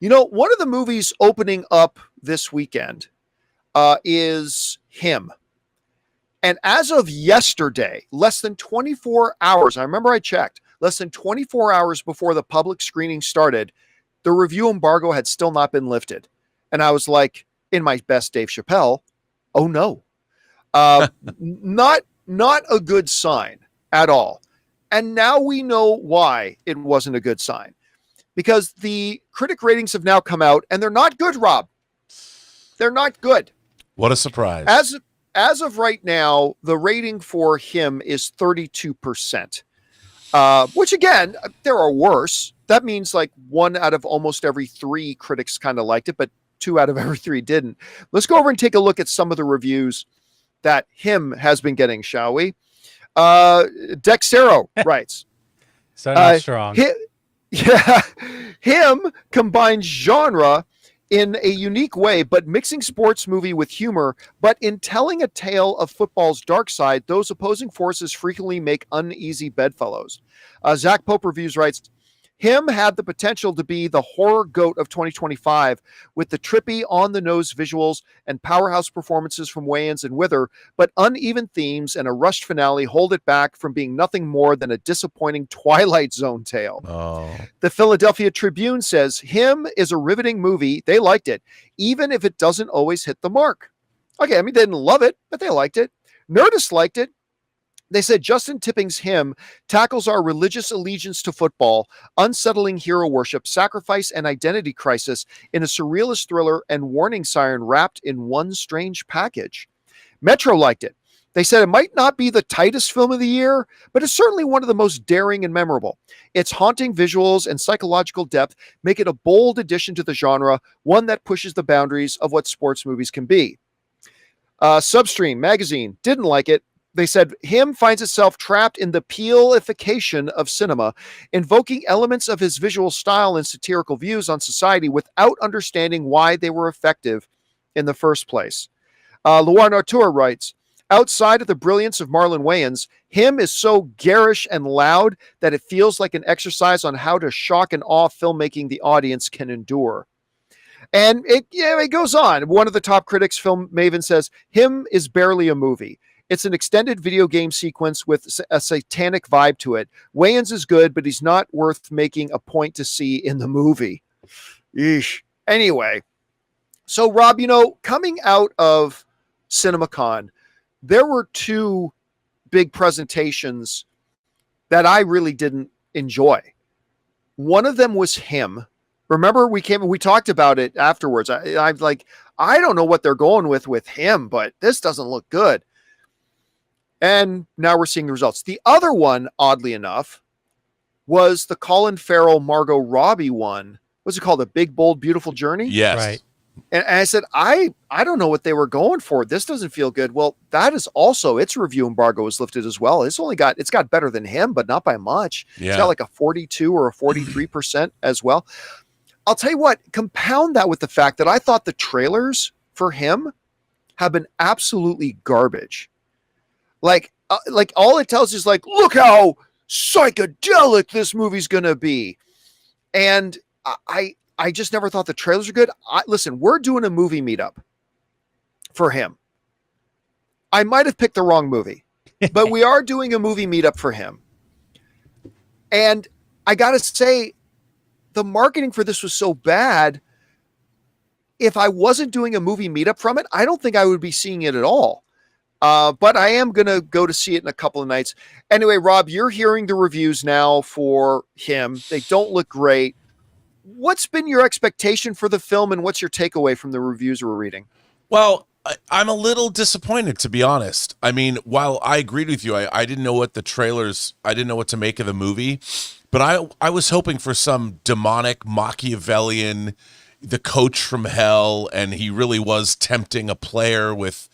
One of the movies opening up this weekend is Him. And as of yesterday, less than 24 hours, I remember I checked, less than 24 hours before the public screening started, the review embargo had still not been lifted. And I was like, in my best Dave Chappelle, oh no. Not a good sign at all. And now we know why it wasn't a good sign. Because the critic ratings have now come out, and they're not good, Rob. They're not good. What a surprise. As of right now, the rating for Him is 32%, which, again, there are worse. That means like 1 out of almost every 3 critics kind of liked it, but 2 out of every 3 didn't. Let's go over and take a look at some of the reviews that Him has been getting, shall we? Dexero writes. Starting off strong. Him combines genre in a unique way, but mixing sports movie with humor. But in telling a tale of football's dark side, those opposing forces frequently make uneasy bedfellows. Zach Pope Reviews writes, Him had the potential to be the horror goat of 2025 with the trippy, on-the-nose visuals and powerhouse performances from Wayans and Wither, but uneven themes and a rushed finale hold it back from being nothing more than a disappointing Twilight Zone tale. Oh. The Philadelphia Tribune says, Him is a riveting movie. They liked it, even if it doesn't always hit the mark. Okay, I mean, they didn't love it, but they liked it. Nerdist liked it. They said Justin Tipping's Him tackles our religious allegiance to football, unsettling hero worship, sacrifice, and identity crisis in a surrealist thriller and warning siren wrapped in one strange package. Metro liked it. They said it might not be the tightest film of the year, but it's certainly one of the most daring and memorable. Its haunting visuals and psychological depth make it a bold addition to the genre, one that pushes the boundaries of what sports movies can be. Substream magazine didn't like it. They said Him finds itself trapped in the Peelification of cinema, invoking elements of his visual style and satirical views on society without understanding why they were effective in the first place. Loire Nartour writes, outside of the brilliance of Marlon Wayans, Him is so garish and loud that it feels like an exercise on how to shock and awe filmmaking the audience can endure. And it goes on. One of the top critics, Film Maven, says, Him is barely a movie. It's an extended video game sequence with a satanic vibe to it. Wayans is good, but he's not worth making a point to see in the movie. Eesh. Anyway, so Rob, coming out of CinemaCon, there were 2 big presentations that I really didn't enjoy. One of them was Him. Remember, we talked about it afterwards. I'm like, I don't know what they're going with Him, but this doesn't look good. And now we're seeing the results. The other one, oddly enough, was the Colin Farrell, Margot Robbie one. What's it called? A Big, Bold, Beautiful Journey? Yes. Right. And I said, I don't know what they were going for. This doesn't feel good. Well, that is also, its review embargo is lifted as well. It's got better than Him, but not by much. Yeah. It's got like a 42 or a 43% as well. I'll tell you what, compound that with the fact that I thought the trailers for Him have been absolutely garbage. Like all it tells is like, look how psychedelic this movie's going to be. And I just never thought the trailers are good. Listen, we're doing a movie meetup for Him. I might have picked the wrong movie, but we are doing a movie meetup for Him. And I got to say, the marketing for this was so bad. If I wasn't doing a movie meetup from it, I don't think I would be seeing it at all. But I am going to go to see it in a couple of nights. Anyway, Rob, you're hearing the reviews now for Him. They don't look great. What's been your expectation for the film, and what's your takeaway from the reviews we're reading? Well, I'm a little disappointed, to be honest. I mean, while I agreed with you, I didn't know what I didn't know what to make of the movie, but I was hoping for some demonic Machiavellian, the coach from hell, and he really was tempting a player with,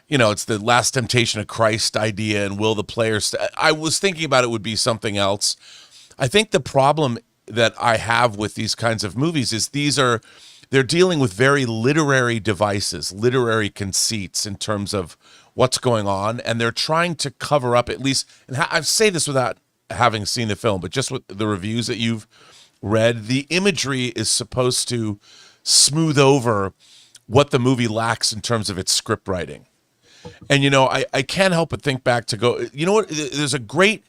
it's the last temptation of Christ idea, and will the players... I was thinking about it would be something else. I think the problem that I have with these kinds of movies is they're dealing with very literary devices, literary conceits in terms of what's going on, and they're trying to cover up, at least, and I say this without having seen the film, but just with the reviews that you've read, the imagery is supposed to smooth over what the movie lacks in terms of its script writing. And, I can't help but think back to go, you know what? There's a great,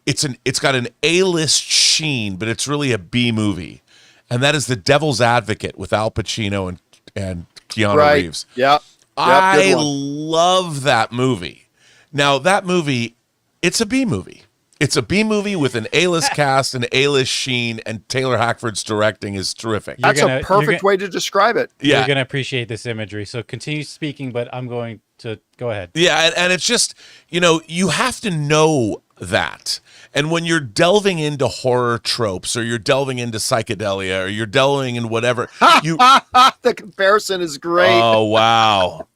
it's got an A-list sheen, but it's really a B movie. And that is The Devil's Advocate with Al Pacino and Keanu Reeves. Yeah. I love that movie. Now, that movie, it's a B movie. It's a B movie with an A-list cast, an A-list sheen, and Taylor Hackford's directing is terrific. That's a perfect way to describe it. Yeah. You're going to appreciate this imagery. So continue speaking, but I'm going to go ahead. Yeah, and it's just, you have to know that. And when you're delving into horror tropes, or you're delving into psychedelia, or you're delving in whatever, the comparison is great. Oh, wow.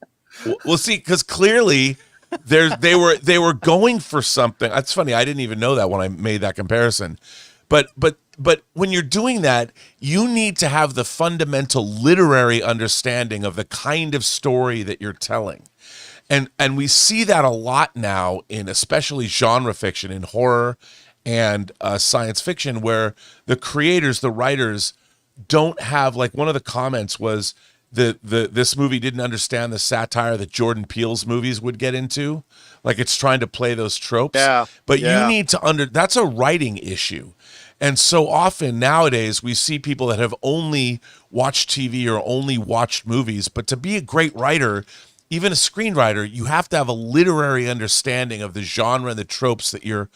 Well, see, because clearly they were going for something. That's funny. I didn't even know that when I made that comparison. But when you're doing that, you need to have the fundamental literary understanding of the kind of story that you're telling. And we see that a lot now in especially genre fiction, in horror and science fiction, where the creators, the writers, don't have, like, one of the comments was this movie didn't understand the satire that Jordan Peele's movies would get into. Like, it's trying to play those tropes. Yeah. But you need to that's a writing issue. And so often nowadays we see people that have only watched TV or only watched movies, but to be a great writer, even a screenwriter, you have to have a literary understanding of the genre and the tropes that you're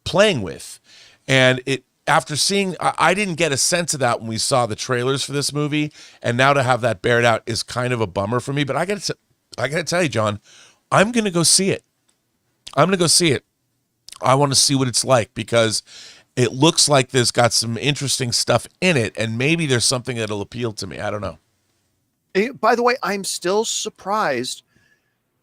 playing with. And after seeing, I didn't get a sense of that when we saw the trailers for this movie, and now to have that bared out is kind of a bummer for me. But I got to tell you, John, I'm going to go see it. I want to see what it's like, because it looks like there's got some interesting stuff in it, and maybe there's something that'll appeal to me. I don't know. By the way, I'm still surprised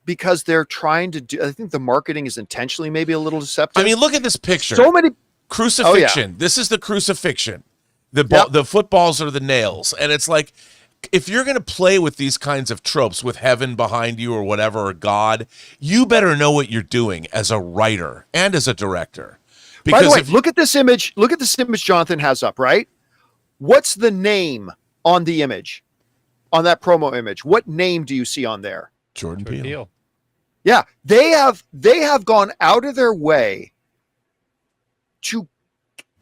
because they're trying to do, I think the marketing is intentionally maybe a little deceptive. I mean, look at this picture. So many crucifixion. Oh, yeah. This is the crucifixion. The footballs are the nails. And it's like, if you're going to play with these kinds of tropes with heaven behind you or whatever, or God, you better know what you're doing as a writer and as a director. Because by the way, look at this image. Look at this image Jonathan has up, right? What's the name on the image? On that promo image, what name do you see on there? Jordan Peele. Yeah, they have gone out of their way to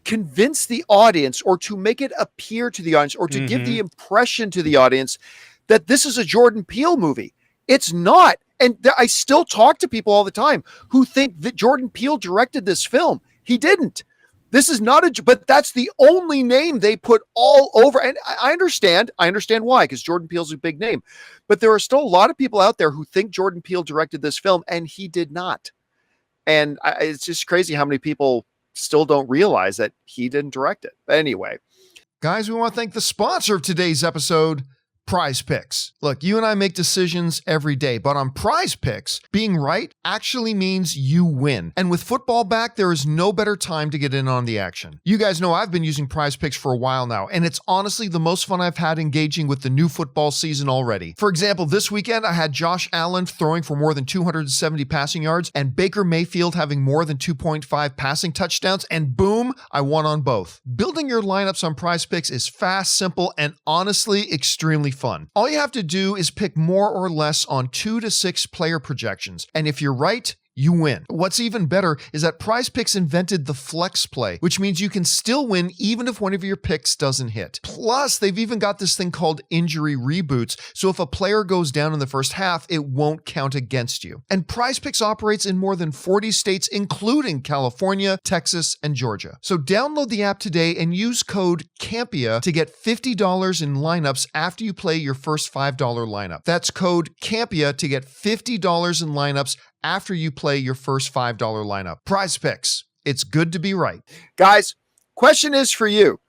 convince the audience, or to make it appear to the audience, or to give the impression to the audience that this is a Jordan Peele movie. It's not. And I still talk to people all the time who think that Jordan Peele directed this film. He didn't. This is not but that's the only name they put all over. And I understand why, because Jordan Peele's a big name, but there are still a lot of people out there who think Jordan Peele directed this film, and he did not. And it's just crazy how many people still don't realize that he didn't direct it. But anyway, guys, we want to thank the sponsor of today's episode, PrizePicks. Look, you and I make decisions every day, but on PrizePicks, being right actually means you win. And with football back, there is no better time to get in on the action. You guys know I've been using PrizePicks for a while now, and it's honestly the most fun I've had engaging with the new football season already. For example, this weekend, I had Josh Allen throwing for more than 270 passing yards, and Baker Mayfield having more than 2.5 passing touchdowns, and boom, I won on both. Building your lineups on PrizePicks is fast, simple, and honestly extremely fun. All you have to do is pick more or less on 2 to 6 player projections, and if you're right, you win. What's even better is that PrizePicks invented the flex play, which means you can still win even if one of your picks doesn't hit. Plus, they've even got this thing called injury reboots, so if a player goes down in the first half, it won't count against you. And PrizePicks operates in more than 40 states, including California, Texas, and Georgia. So download the app today and use code CAMPEA to get $50 in lineups after you play your first $5 lineup. That's code CAMPEA to get $50 in lineups after you play your first $5 lineup. PrizePicks. It's good to be right. Guys, question is for you.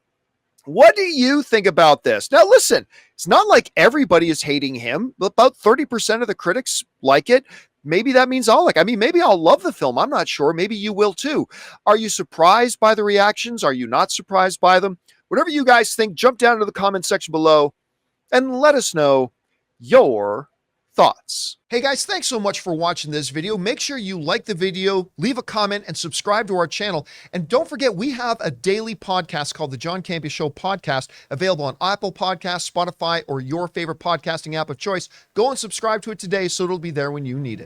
What do you think about this? Now, listen, it's not like everybody is hating him. About 30% of the critics like it. Maybe that means I'll like. I mean, maybe I'll love the film. I'm not sure. Maybe you will too. Are you surprised by the reactions? Are you not surprised by them? Whatever you guys think, jump down to the comment section below and let us know your thoughts. Hey guys, thanks so much for watching this video. Make sure you like the video, leave a comment, and subscribe to our channel. And don't forget, we have a daily podcast called the John Campea Show podcast, available on Apple Podcasts, Spotify, or your favorite podcasting app of choice. Go and subscribe to it today so it'll be there when you need it.